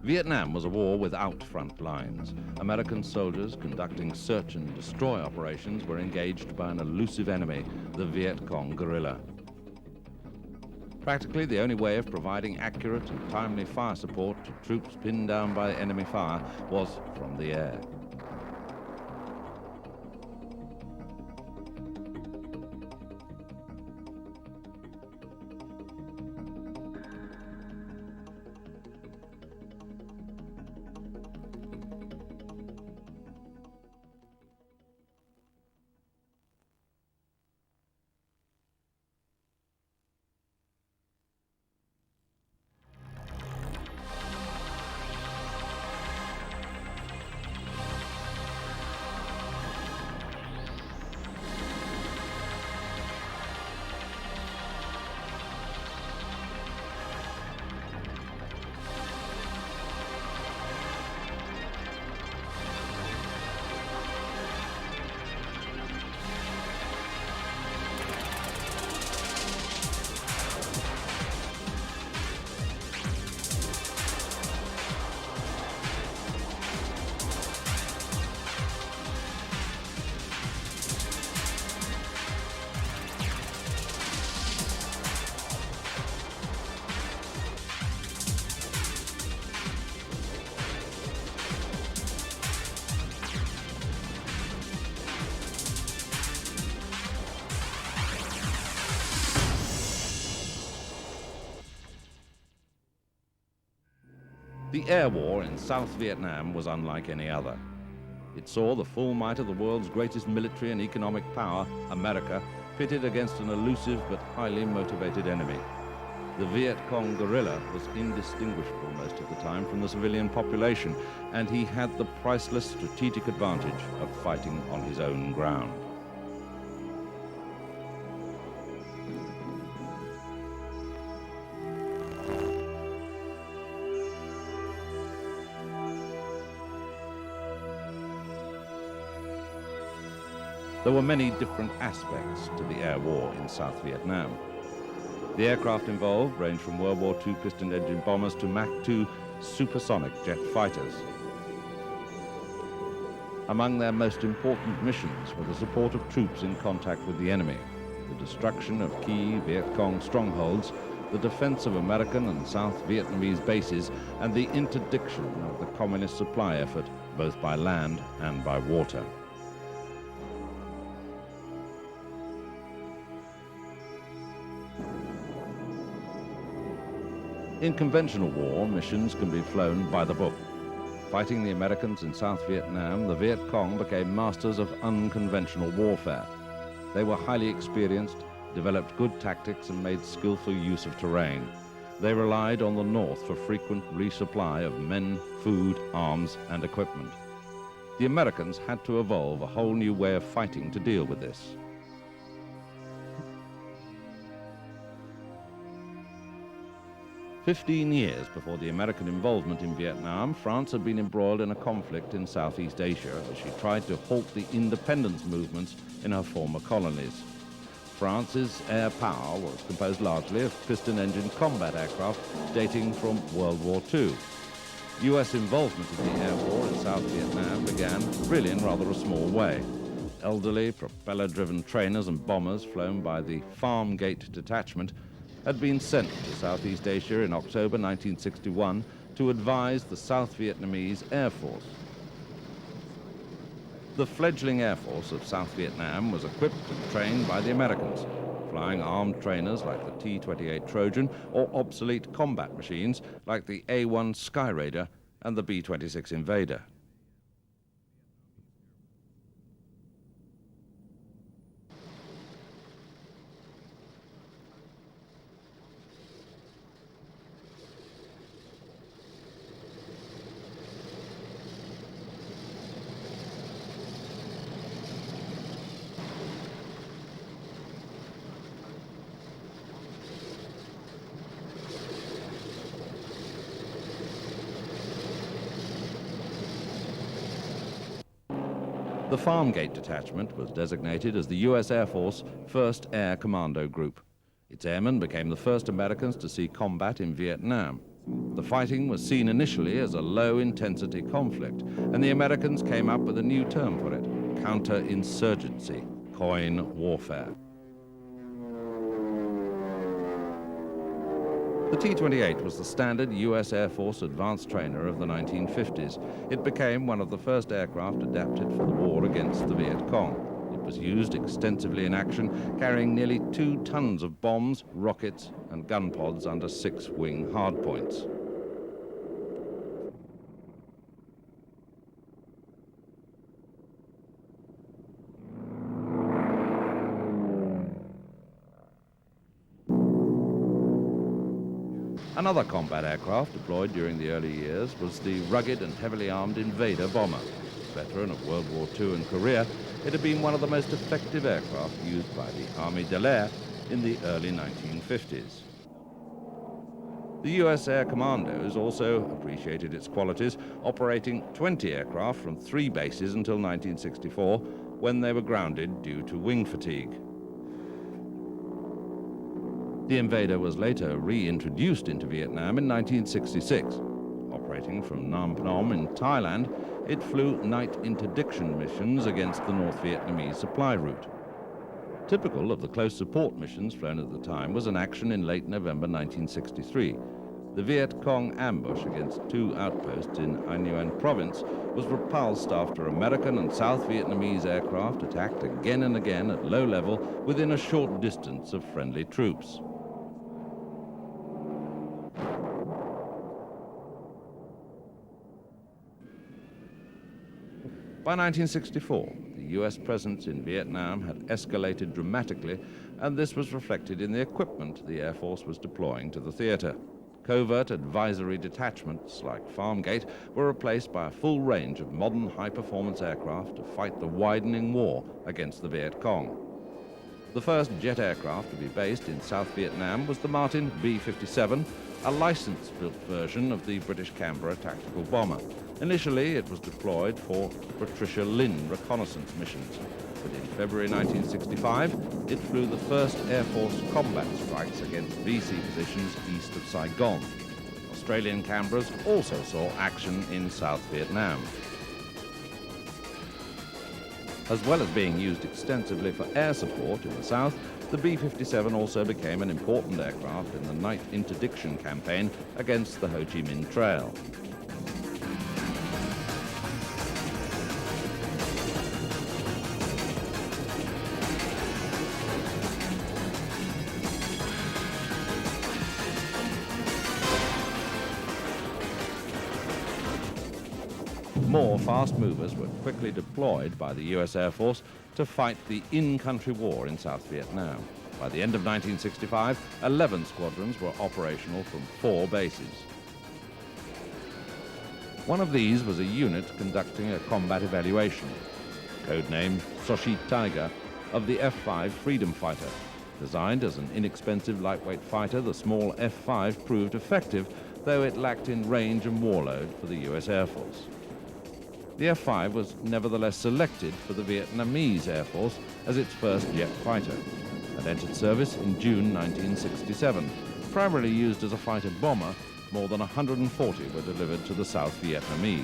Vietnam was a war without front lines. American soldiers conducting search and destroy operations were engaged by an elusive enemy, the Viet Cong guerrilla. Practically the only way of providing accurate and timely fire support to troops pinned down by enemy fire was from the air. The air war in South Vietnam was unlike any other. It saw the full might of the world's greatest military and economic power, America, pitted against an elusive but highly motivated enemy. The Viet Cong guerrilla was indistinguishable most of the time from the civilian population, and he had the priceless strategic advantage of fighting on his own ground. There were many different aspects to the air war in South Vietnam. The aircraft involved ranged from World War II piston-engine bombers to Mach 2 supersonic jet fighters. Among their most important missions were the support of troops in contact with the enemy, the destruction of key Viet Cong strongholds, the defense of American and South Vietnamese bases, and the interdiction of the communist supply effort, both by land and by water. In conventional war, missions can be flown by the book. Fighting the Americans in South Vietnam, the Viet Cong became masters of unconventional warfare. They were highly experienced, developed good tactics, and made skillful use of terrain. They relied on the North for frequent resupply of men, food, arms, and equipment. The Americans had to evolve a whole new way of fighting to deal with this. "15 years before the American involvement in Vietnam, France had been embroiled in a conflict in Southeast Asia as she tried to halt the independence movements in her former colonies. France's air power was composed largely of piston-engine combat aircraft dating from World War II. US involvement in the air war in South Vietnam began really in rather a small way. Elderly, propeller-driven trainers and bombers flown by the Farm Gate Detachment had been sent to Southeast Asia in October 1961 to advise the South Vietnamese Air Force. The fledgling Air Force of South Vietnam was equipped and trained by the Americans, flying armed trainers like the T-28 Trojan or obsolete combat machines like the A-1 Sky Raider and the B-26 Invader. The Farm Gate Detachment was designated as the U.S. Air Force 1st Air Commando Group. Its airmen became the first Americans to see combat in Vietnam. The fighting was seen initially as a low-intensity conflict, and the Americans came up with a new term for it: counterinsurgency, coin warfare. The T-28 was the standard U.S. Air Force advanced trainer of the 1950s. It became one of the first aircraft adapted for the war against the Viet Cong. It was used extensively in action, carrying nearly 2 tons of bombs, rockets, and gun pods under 6 wing hardpoints. Another combat aircraft deployed during the early years was the rugged and heavily armed Invader bomber. Veteran of World War II and Korea, it had been one of the most effective aircraft used by the Armée de l'Air in the early 1950s. The US Air Commandos also appreciated its qualities, operating 20 aircraft from 3 bases until 1964, when they were grounded due to wing fatigue. The Invader was later reintroduced into Vietnam in 1966. Operating from Nam Pnom in Thailand, it flew night interdiction missions against the North Vietnamese supply route. Typical of the close support missions flown at the time was an action in late November 1963. The Viet Cong ambush against 2 outposts in Ai Nguyen province was repulsed after American and South Vietnamese aircraft attacked again and again at low level within a short distance of friendly troops. By 1964, the US presence in Vietnam had escalated dramatically, and this was reflected in the equipment the Air Force was deploying to the theater. Covert advisory detachments like Farmgate were replaced by a full range of modern high-performance aircraft to fight the widening war against the Viet Cong. The first jet aircraft to be based in South Vietnam was the Martin B-57, a license-built version of the British Canberra tactical bomber. Initially, it was deployed for Patricia Lynn reconnaissance missions, but in February 1965, it flew the first Air Force combat strikes against VC positions east of Saigon. Australian Canberras also saw action in South Vietnam. As well as being used extensively for air support in the south, the B-57 also became an important aircraft in the night interdiction campaign against the Ho Chi Minh Trail. More fast movers were quickly deployed by the US Air Force to fight the in-country war in South Vietnam. By the end of 1965, 11 squadrons were operational from 4 bases. One of these was a unit conducting a combat evaluation, codenamed Sochi Tiger, of the F-5 Freedom Fighter. Designed as an inexpensive lightweight fighter, the small F-5 proved effective, though it lacked in range and warload for the US Air Force. The F-5 was nevertheless selected for the Vietnamese Air Force as its first jet fighter and entered service in June 1967. Primarily used as a fighter bomber, more than 140 were delivered to the South Vietnamese.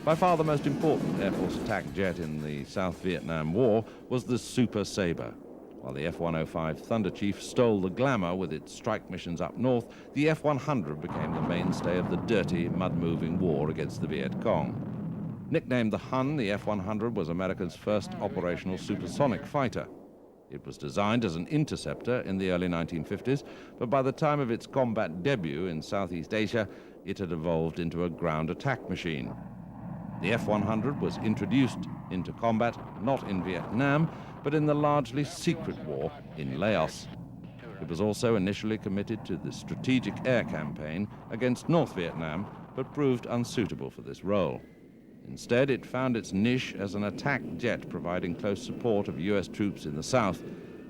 By far the most important Air Force attack jet in the South Vietnam War was the Super Sabre. While the F-105 Thunder Chief stole the glamour with its strike missions up north, the F-100 became the mainstay of the dirty, mud-moving war against the Viet Cong. Nicknamed the Hun, the F-100 was America's first operational supersonic fighter. It was designed as an interceptor in the early 1950s, but by the time of its combat debut in Southeast Asia, it had evolved into a ground attack machine. The F-100 was introduced into combat not in Vietnam, but in the largely secret war in Laos. It was also initially committed to the strategic air campaign against North Vietnam, but proved unsuitable for this role. Instead, it found its niche as an attack jet providing close support of US troops in the south,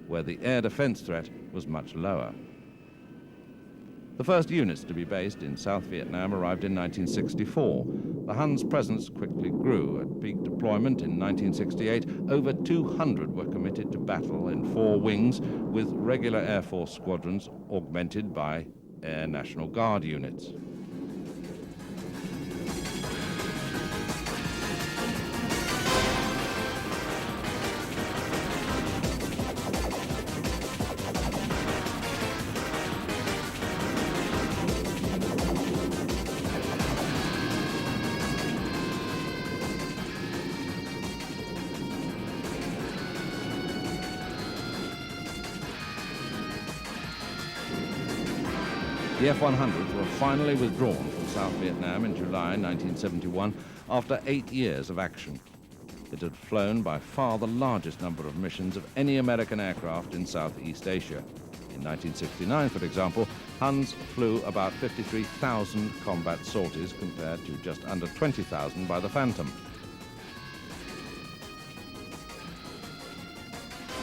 where the air defense threat was much lower. The first units to be based in South Vietnam arrived in 1964. The Hun's presence quickly grew. At peak deployment in 1968, over 200 were committed to battle in 4 wings, with regular Air Force squadrons augmented by Air National Guard units. The F-100s were finally withdrawn from South Vietnam in July 1971 after 8 years of action. It had flown by far the largest number of missions of any American aircraft in Southeast Asia. In 1969, for example, Huns flew about 53,000 combat sorties compared to just under 20,000 by the Phantom.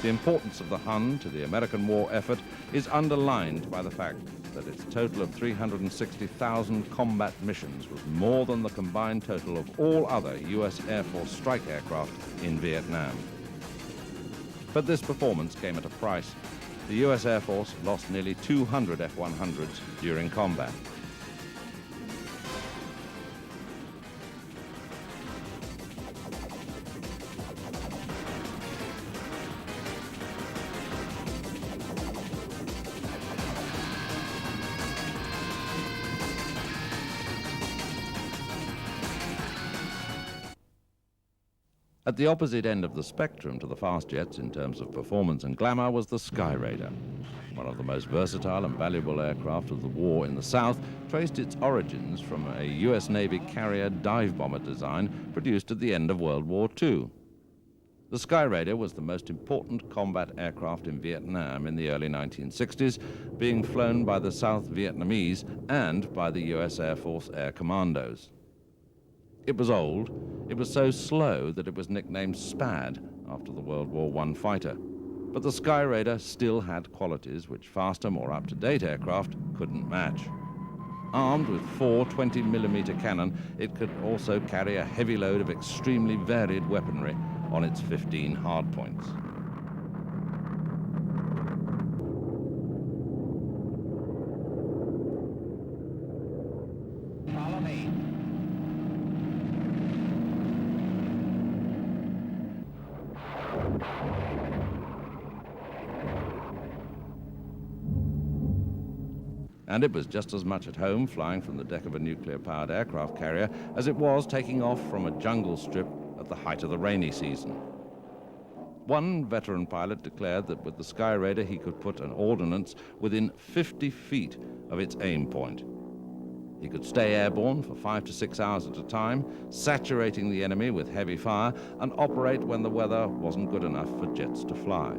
The importance of the Hun to the American war effort is underlined by the fact that its total of 360,000 combat missions was more than the combined total of all other U.S. Air Force strike aircraft in Vietnam. But this performance came at a price. The U.S. Air Force lost nearly 200 F-100s during combat. At the opposite end of the spectrum to the fast jets in terms of performance and glamour was the Sky Raider. One of the most versatile and valuable aircraft of the war in the South traced its origins from a U.S. Navy carrier dive bomber design produced at the end of World War II. The Sky Raider was the most important combat aircraft in Vietnam in the early 1960s, being flown by the South Vietnamese and by the U.S. Air Force Air Commandos. It was old. It was so slow that it was nicknamed SPAD after the World War I fighter. But the Sky Raider still had qualities which faster, more up-to-date aircraft couldn't match. Armed with 4 20mm cannon, it could also carry a heavy load of extremely varied weaponry on its 15 hardpoints. Follow me. And it was just as much at home flying from the deck of a nuclear-powered aircraft carrier as it was taking off from a jungle strip at the height of the rainy season. One veteran pilot declared that with the Sky Raider he could put an ordnance within 50 feet of its aim point. He could stay airborne for 5 to 6 hours at a time, saturating the enemy with heavy fire, and operate when the weather wasn't good enough for jets to fly.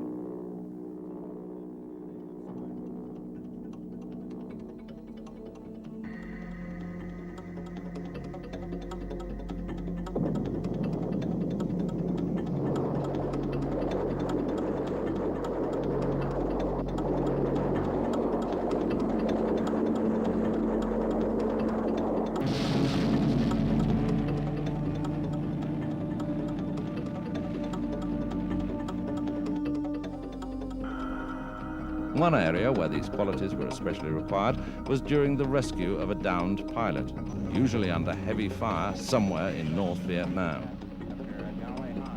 One area where these qualities were especially required was during the rescue of a downed pilot, usually under heavy fire somewhere in North Vietnam.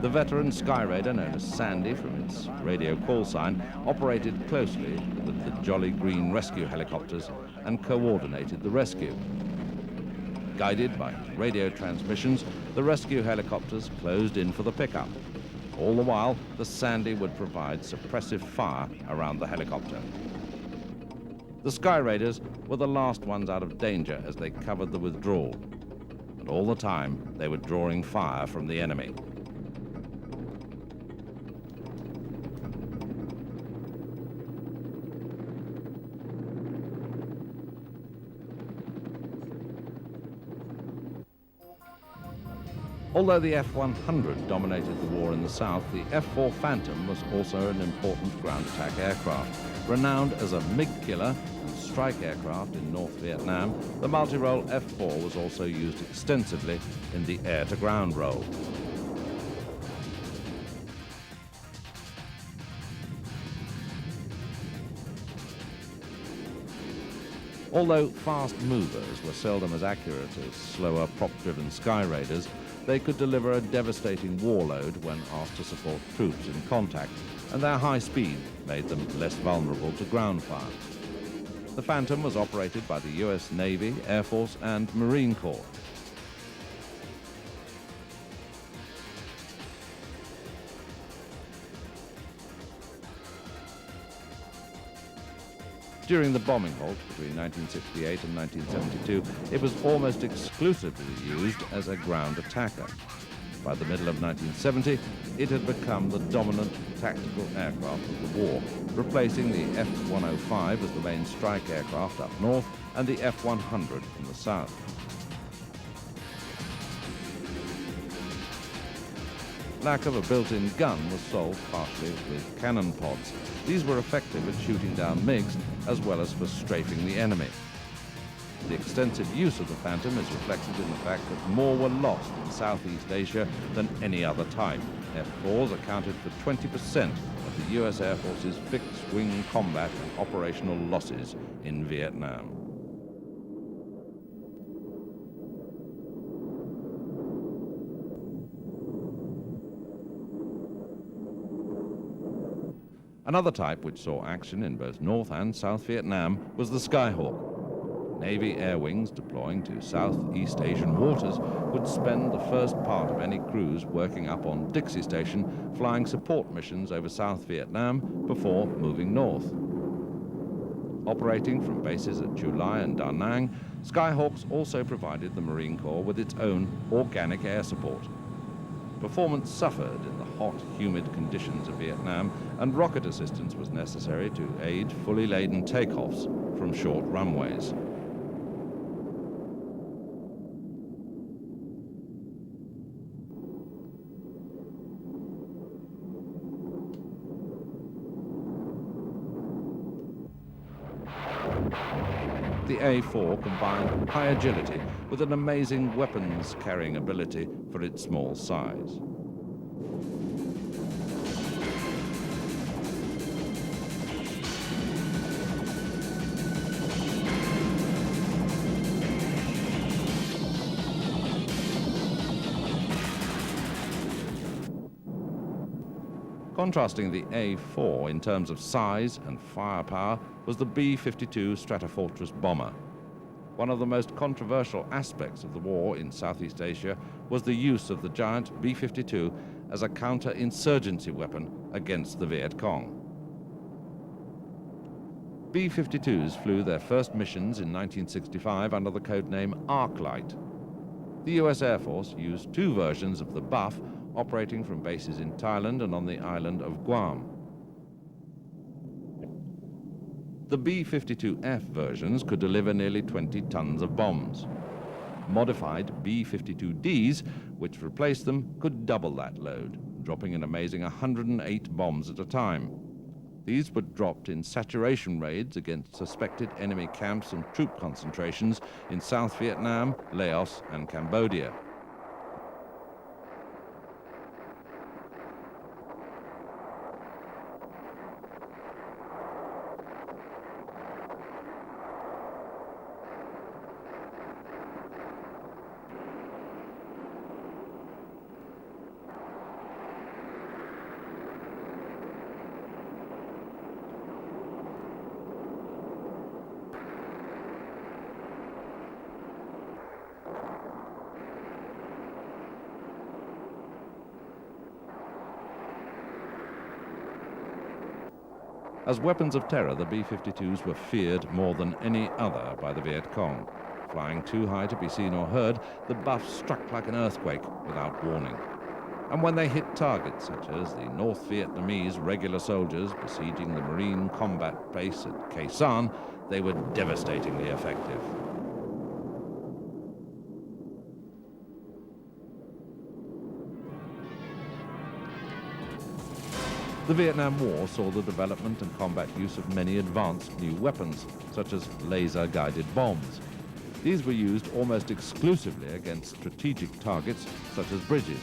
The veteran Sky Raider, known as Sandy from its radio call sign, operated closely with the Jolly Green rescue helicopters and coordinated the rescue. Guided by radio transmissions, the rescue helicopters closed in for the pickup. All the while, the Sandy would provide suppressive fire around the helicopter. The Sky Raiders were the last ones out of danger as they covered the withdrawal, and all the time they were drawing fire from the enemy. Although the F-100 dominated the war in the south, the F-4 Phantom was also an important ground attack aircraft. Renowned as a MiG killer and strike aircraft in North Vietnam, the multi-role F-4 was also used extensively in the air-to-ground role. Although fast movers were seldom as accurate as slower prop-driven Sky Raiders, they could deliver a devastating warload when asked to support troops in contact, and their high speed made them less vulnerable to ground fire. The Phantom was operated by the US Navy, Air Force, and Marine Corps. During the bombing halt between 1968 and 1972, it was almost exclusively used as a ground attacker. By the middle of 1970, it had become the dominant tactical aircraft of the war, replacing the F-105 as the main strike aircraft up north and the F-100 in the south. Lack of a built-in gun was solved partially with cannon pods. These were effective at shooting down MiGs as well as for strafing the enemy. The extensive use of the Phantom is reflected in the fact that more were lost in Southeast Asia than any other type. F-4s accounted for 20% of the US Air Force's fixed-wing combat and operational losses in Vietnam. Another type which saw action in both North and South Vietnam was the Skyhawk. Navy air wings deploying to Southeast Asian waters would spend the first part of any cruise working up on Dixie Station, flying support missions over South Vietnam before moving north. Operating from bases at Chu Lai and Da Nang, Skyhawks also provided the Marine Corps with its own organic air support. Performance suffered in the hot, humid conditions of Vietnam, and rocket assistance was necessary to aid fully laden takeoffs from short runways. The A-4 combined high agility with an amazing weapons carrying ability for its small size. Contrasting the A-4 in terms of size and firepower was the B-52 Stratofortress bomber. One of the most controversial aspects of the war in Southeast Asia was the use of the giant B-52 as a counter-insurgency weapon against the Viet Cong. B-52s flew their first missions in 1965 under the codename Arclight. The US Air Force used two versions of the Buff, operating from bases in Thailand and on the island of Guam. The B-52F versions could deliver nearly 20 tons of bombs. Modified B-52Ds, which replaced them, could double that load, dropping an amazing 108 bombs at a time. These were dropped in saturation raids against suspected enemy camps and troop concentrations in South Vietnam, Laos, and Cambodia. As weapons of terror, the B-52s were feared more than any other by the Viet Cong. Flying too high to be seen or heard, the Buffs struck like an earthquake without warning. And when they hit targets, such as the North Vietnamese regular soldiers besieging the Marine combat base at Khe Sanh, they were devastatingly effective. The Vietnam War saw the development and combat use of many advanced new weapons, such as laser-guided bombs. These were used almost exclusively against strategic targets, such as bridges.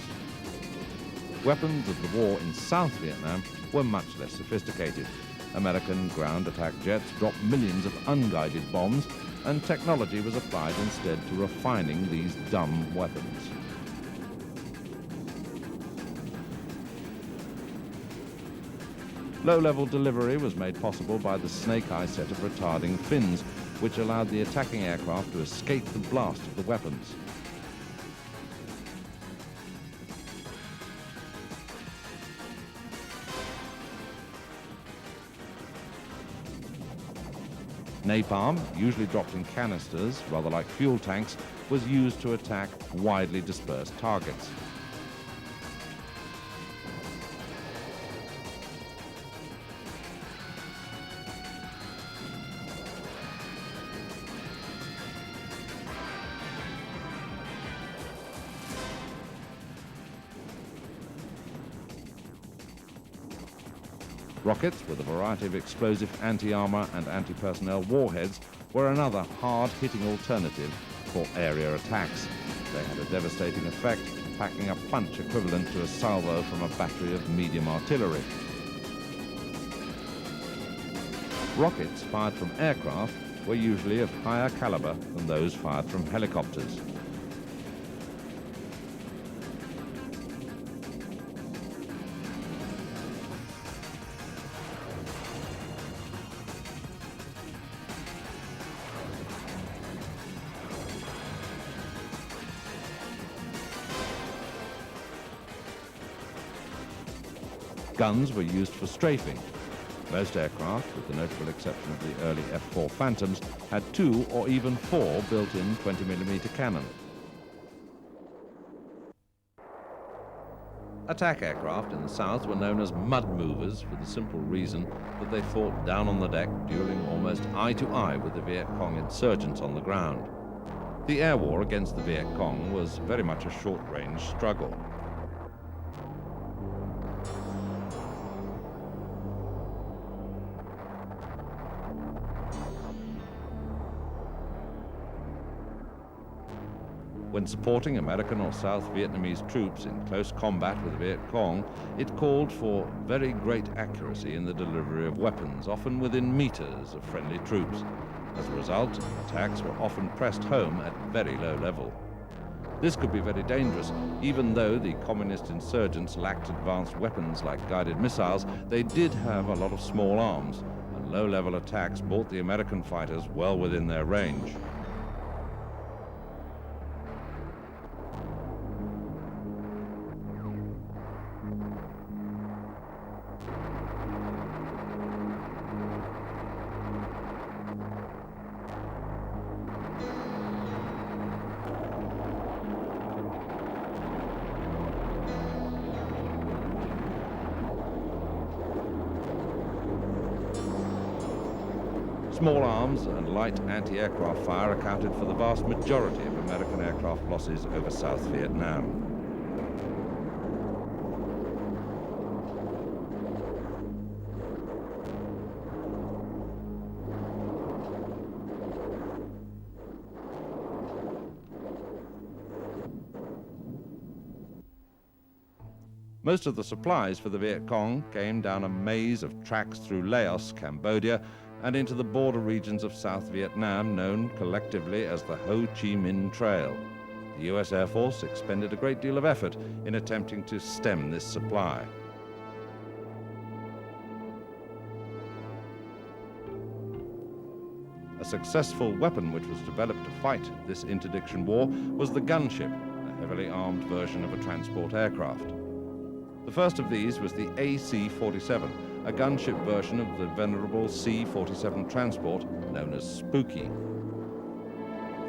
Weapons of the war in South Vietnam were much less sophisticated. American ground attack jets dropped millions of unguided bombs, and technology was applied instead to refining these dumb weapons. Low-level delivery was made possible by the snake-eye set of retarding fins, which allowed the attacking aircraft to escape the blast of the weapons. Napalm, usually dropped in canisters, rather like fuel tanks, was used to attack widely dispersed targets. Rockets, with a variety of explosive anti-armor and anti-personnel warheads, were another hard-hitting alternative for area attacks. They had a devastating effect, packing a punch equivalent to a salvo from a battery of medium artillery. Rockets fired from aircraft were usually of higher caliber than those fired from helicopters. Guns were used for strafing. Most aircraft, with the notable exception of the early F-4 Phantoms, had 2 or even 4 built-in 20mm cannon. Attack aircraft in the south were known as mud movers for the simple reason that they fought down on the deck, dueling almost eye-to-eye with the Viet Cong insurgents on the ground. The air war against the Viet Cong was very much a short-range struggle. When supporting American or South Vietnamese troops in close combat with the Viet Cong, it called for very great accuracy in the delivery of weapons, often within meters of friendly troops. As a result, attacks were often pressed home at very low level. This could be very dangerous. Even though the communist insurgents lacked advanced weapons like guided missiles, they did have a lot of small arms, and low-level attacks brought the American fighters well within their range. Small arms and light anti-aircraft fire accounted for the vast majority of American aircraft losses over South Vietnam. Most of the supplies for the Viet Cong came down a maze of tracks through Laos, Cambodia, and into the border regions of South Vietnam, known collectively as the Ho Chi Minh Trail. The US Air Force expended a great deal of effort in attempting to stem this supply. A successful weapon which was developed to fight this interdiction war was the gunship, a heavily armed version of a transport aircraft. The first of these was the AC-47, a gunship version of the venerable C-47 transport known as Spooky.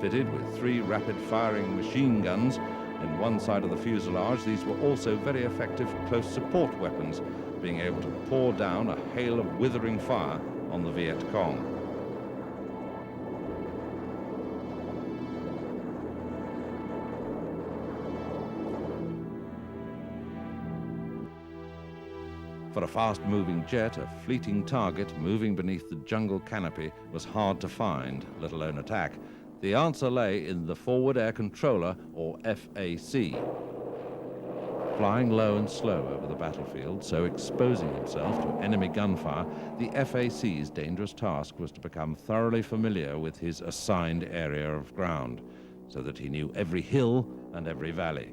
Fitted with 3 rapid-firing machine guns in one side of the fuselage, these were also very effective close support weapons, being able to pour down a hail of withering fire on the Viet Cong. For a fast-moving jet, a fleeting target moving beneath the jungle canopy was hard to find, let alone attack. The answer lay in the Forward Air Controller, or FAC. Flying low and slow over the battlefield, so exposing himself to enemy gunfire, the FAC's dangerous task was to become thoroughly familiar with his assigned area of ground, so that he knew every hill and every valley.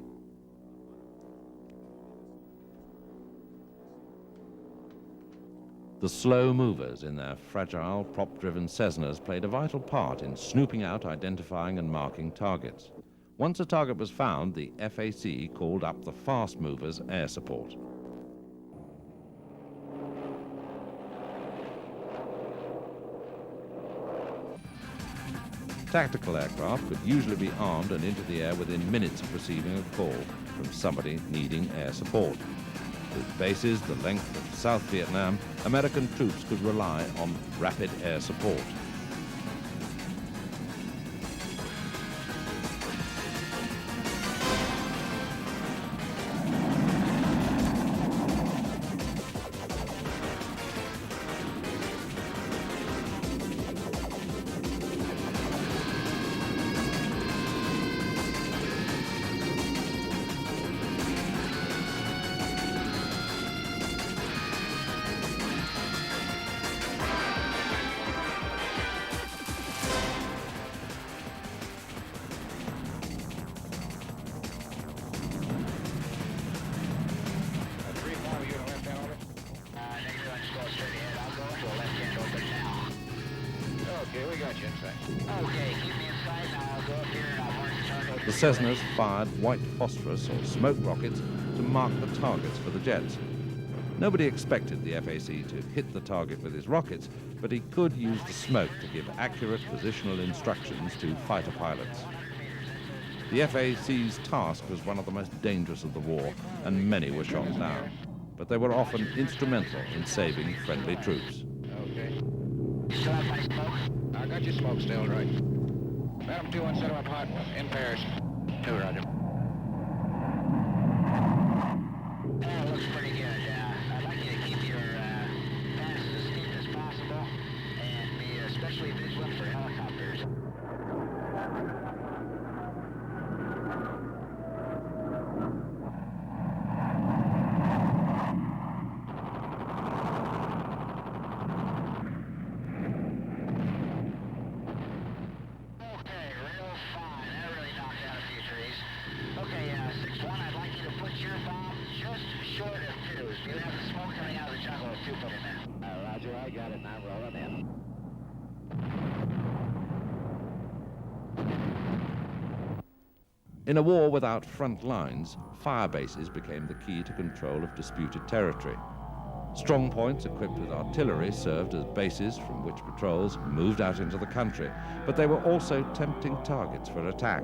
The slow movers in their fragile, prop-driven Cessnas played a vital part in snooping out, identifying and marking targets. Once a target was found, the FAC called up the fast movers' air support. Tactical aircraft could usually be armed and into the air within minutes of receiving a call from somebody needing air support. With bases the length of South Vietnam, American troops could rely on rapid air support. The Cessnas fired white phosphorus or smoke rockets to mark the targets for the jets. Nobody expected the FAC to hit the target with his rockets, but he could use the smoke to give accurate positional instructions to fighter pilots. The FAC's task was one of the most dangerous of the war, and many were shot down. But they were often instrumental in saving friendly troops. Okay. Still have my smoke? I got your smoke still, right. Madam 2-1, set up hot in Paris. 2, roger. That looks pretty good. I'd like you to keep your pass as steep as possible and be especially vigilant for helicopters. Roger, I got it now, rolling in. In a war without front lines, fire bases became the key to control of disputed territory. Strong points equipped with artillery served as bases from which patrols moved out into the country, but they were also tempting targets for attack.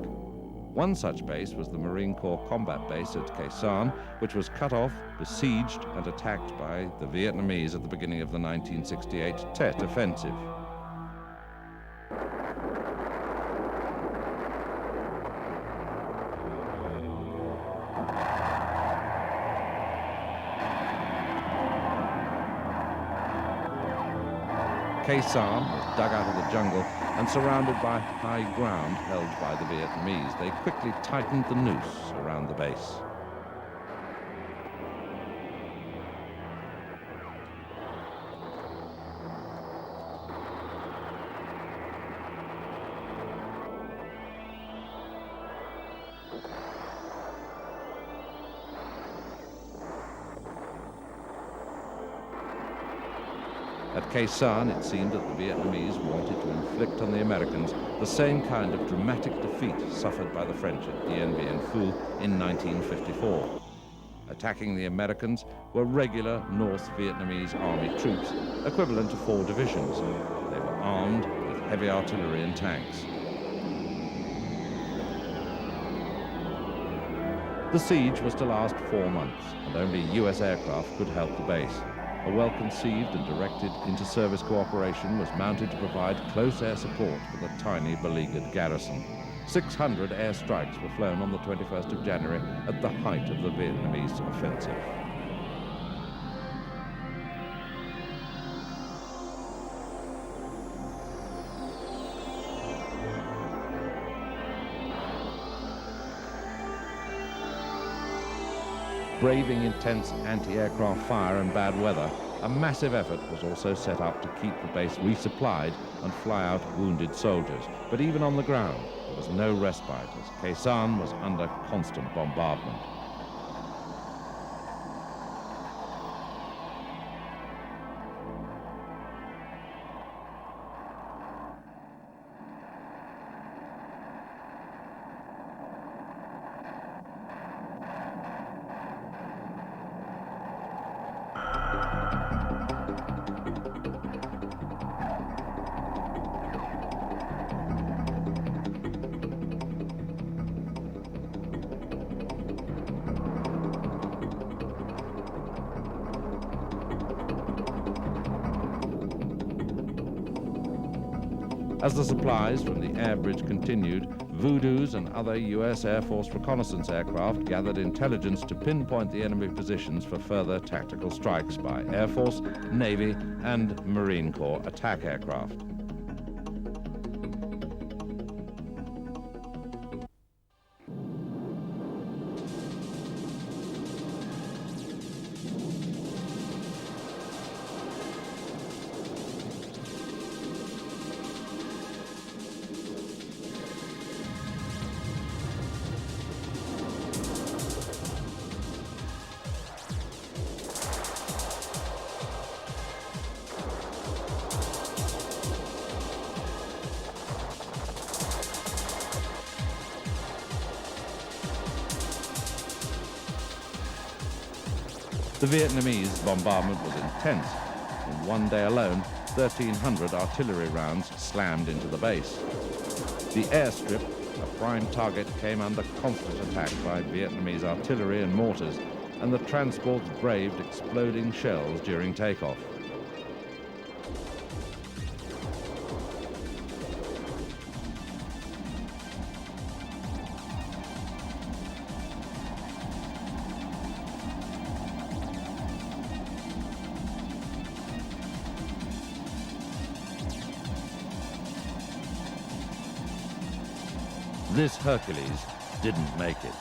One such base was the Marine Corps Combat Base at Khe Sanh, which was cut off, besieged, and attacked by the Vietnamese at the beginning of the 1968 Tet Offensive. Khe Sanh was dug out of the jungle and surrounded by high ground held by the Vietnamese. They quickly tightened the noose around the base. At Khe Sanh, it seemed that the Vietnamese wanted to inflict on the Americans the same kind of dramatic defeat suffered by the French at Dien Bien Phu in 1954. Attacking the Americans were regular North Vietnamese Army troops, equivalent to 4 divisions. They were armed with heavy artillery and tanks. The siege was to last 4 months, and only US aircraft could help the base. A well-conceived and directed inter-service cooperation was mounted to provide close air support for the tiny, beleaguered garrison. 600 air strikes were flown on the 21st of January at the height of the Vietnamese offensive. Braving intense anti-aircraft fire and bad weather, a massive effort was also set up to keep the base resupplied and fly out wounded soldiers. But even on the ground, there was no respite as Khe Sanh was under constant bombardment. As the supplies from the air bridge continued, Voodoos and other U.S. Air Force reconnaissance aircraft gathered intelligence to pinpoint the enemy positions for further tactical strikes by Air Force, Navy, and Marine Corps attack aircraft. The Vietnamese bombardment was intense. In one day alone, 1,300 artillery rounds slammed into the base. The airstrip, a prime target, came under constant attack by Vietnamese artillery and mortars, and the transports braved exploding shells during takeoff. This Hercules didn't make it.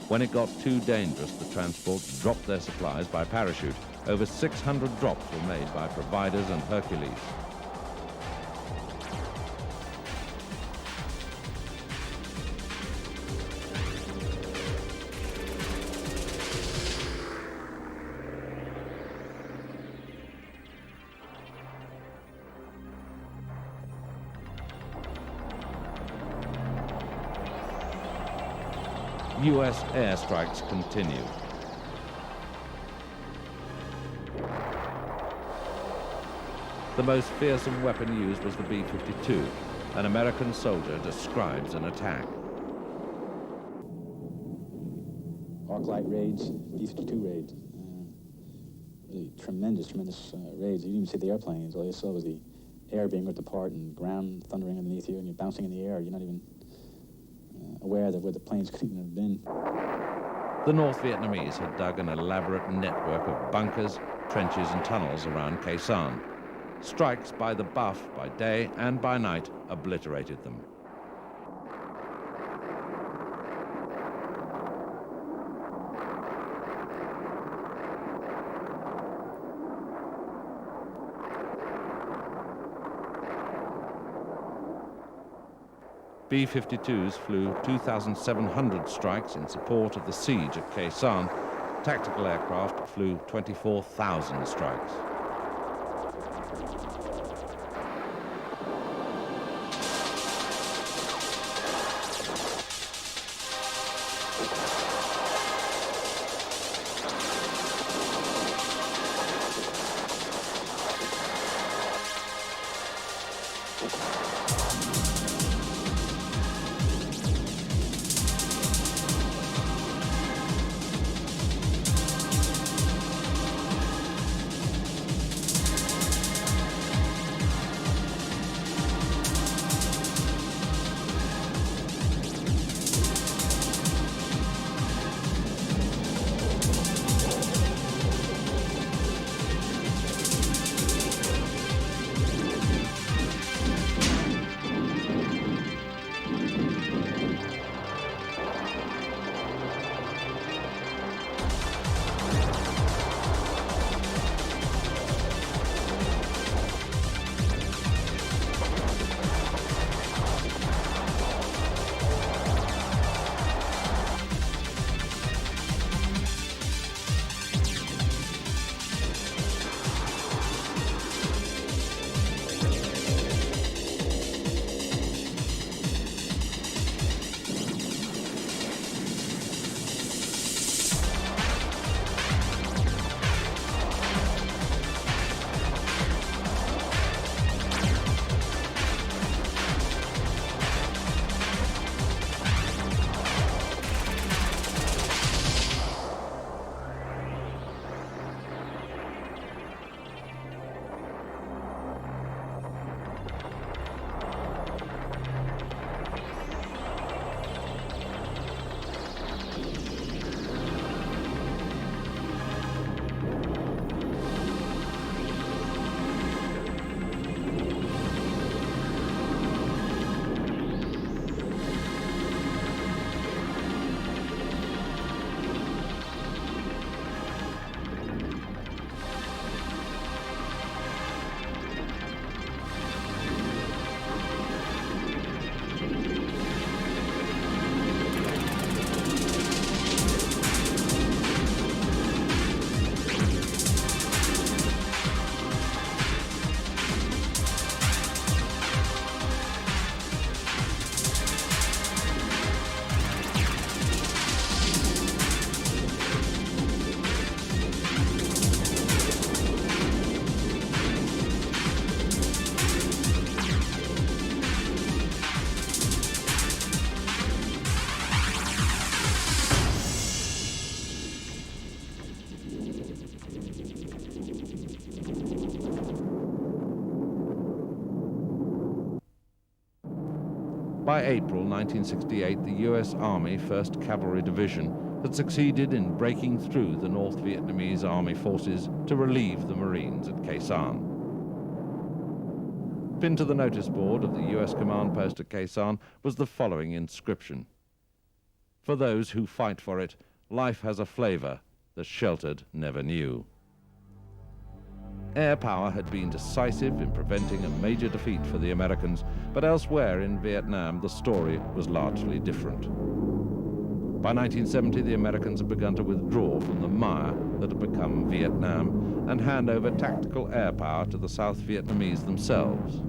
When it got too dangerous, the transports dropped their supplies by parachute. Over 600 drops were made by providers and Hercules. U.S. airstrikes continued. The most fearsome weapon used was the B-52. An American soldier describes an attack. Arc light raids, B-52 raids. Really tremendous raids. You didn't even see the airplanes. All you saw was the air being ripped apart and ground thundering underneath you, and you're bouncing in the air. You're not even aware of where the planes could even have been. The North Vietnamese had dug an elaborate network of bunkers, trenches and tunnels around Khe Sanh. Strikes by the Buff by day and by night obliterated them. B-52s flew 2,700 strikes in support of the siege at Khe Sanh. Tactical aircraft flew 24,000 strikes. By April 1968, the US Army 1st Cavalry Division had succeeded in breaking through the North Vietnamese Army forces to relieve the Marines at Khe Sanh. Pinned to the notice board of the US command post at Khe Sanh was the following inscription: "For those who fight for it, life has a flavor the sheltered never knew." Air power had been decisive in preventing a major defeat for the Americans, but elsewhere in Vietnam the story was largely different. By 1970, the Americans had begun to withdraw from the mire that had become Vietnam and hand over tactical air power to the South Vietnamese themselves.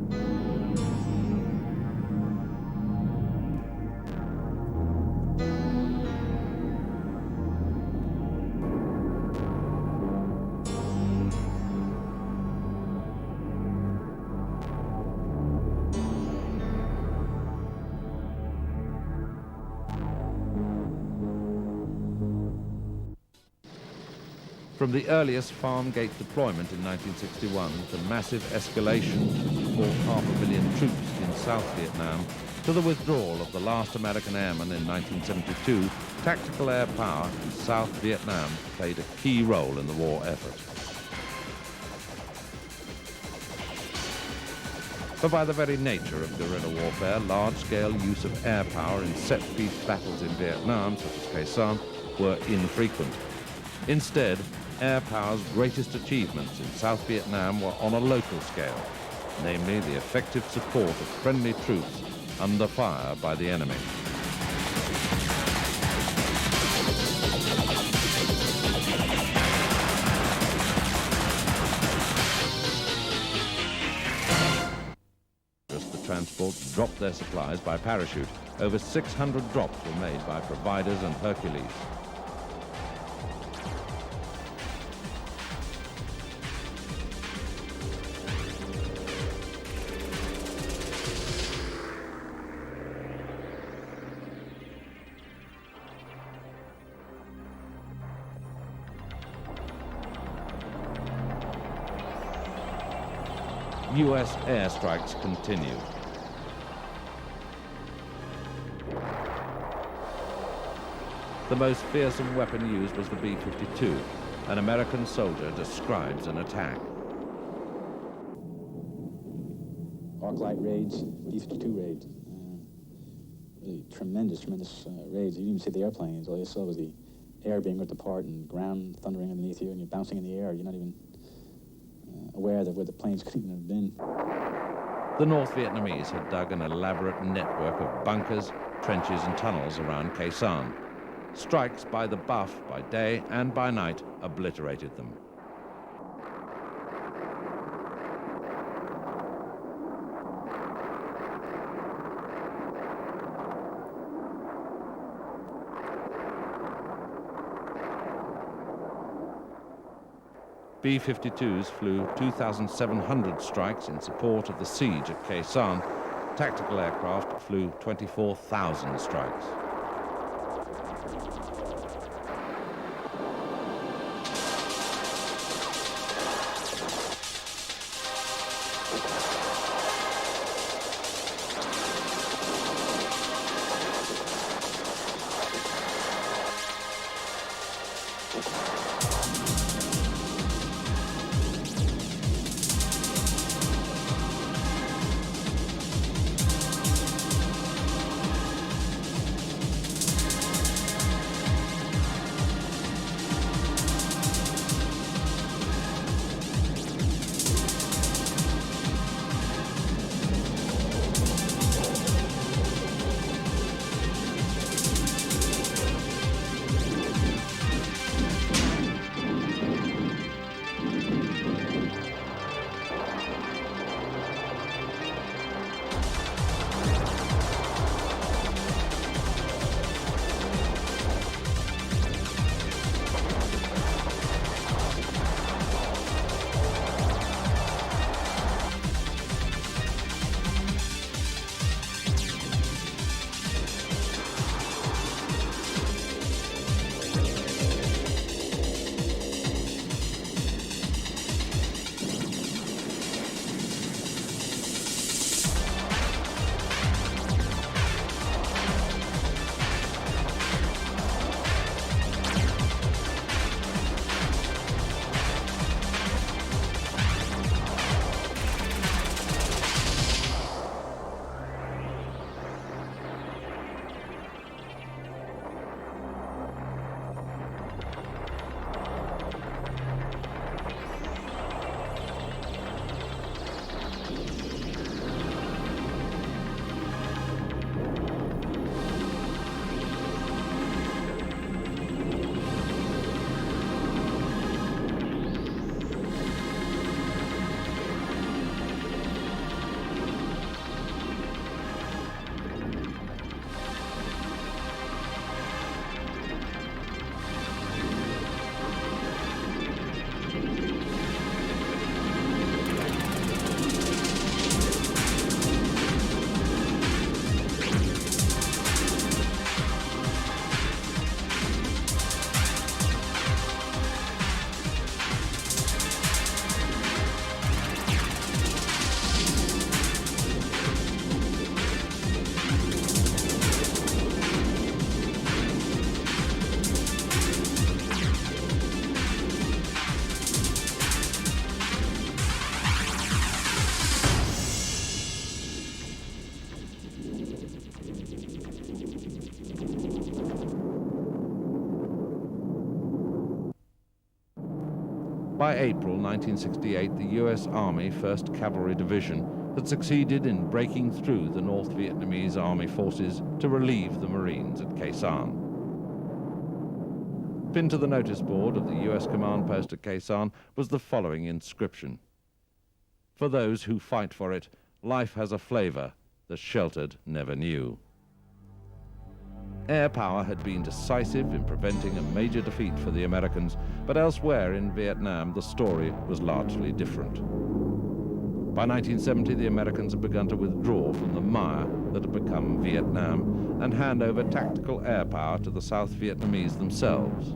From the earliest farm gate deployment in 1961 to massive escalation for 500,000 troops in South Vietnam to the withdrawal of the last American airmen in 1972, tactical air power in South Vietnam played a key role in the war effort. But by the very nature of guerrilla warfare, large-scale use of air power in set-piece battles in Vietnam, such as Khe Sanh, were infrequent. Instead, air power's greatest achievements in South Vietnam were on a local scale, namely the effective support of friendly troops under fire by the enemy. As the transports dropped their supplies by parachute, over 600 drops were made by Providers and Hercules. US airstrikes continued. The most fearsome weapon used was the B-52. An American soldier describes an attack. Arc light raids, B-52 raids. Really tremendous raids. You didn't even see the airplanes. All you saw was the air being ripped apart and ground thundering underneath you, and you're bouncing in the air. You're not even aware of where the planes could even have been. The North Vietnamese had dug an elaborate network of bunkers, trenches and tunnels around Khe Sanh. Strikes by the Buff by day and by night obliterated them. B-52s flew 2,700 strikes in support of the siege at Khe Sanh. Tactical aircraft flew 24,000 strikes. By April 1968, the US Army 1st Cavalry Division had succeeded in breaking through the North Vietnamese Army forces to relieve the Marines at Khe Sanh. Pinned to the notice board of the US command post at Khe Sanh was the following inscription: "For those who fight for it, life has a flavor the sheltered never knew." Air power had been decisive in preventing a major defeat for the Americans, but elsewhere in Vietnam the story was largely different. By 1970, the Americans had begun to withdraw from the mire that had become Vietnam and hand over tactical air power to the South Vietnamese themselves.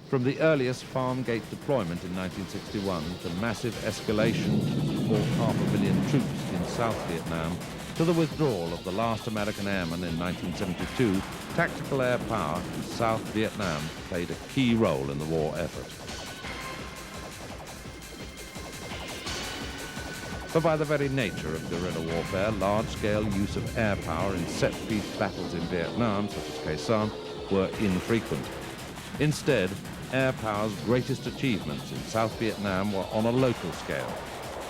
From the earliest farm gate deployment in 1961 to massive escalation for 500,000 troops in South Vietnam, to the withdrawal of the last American airmen in 1972, tactical air power in South Vietnam played a key role in the war effort. But by the very nature of guerrilla warfare, large-scale use of air power in set-piece battles in Vietnam, such as Khe Sanh, were infrequent. Instead, air power's greatest achievements in South Vietnam were on a local scale,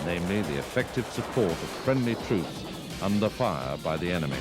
namely the effective support of friendly troops under fire by the enemy.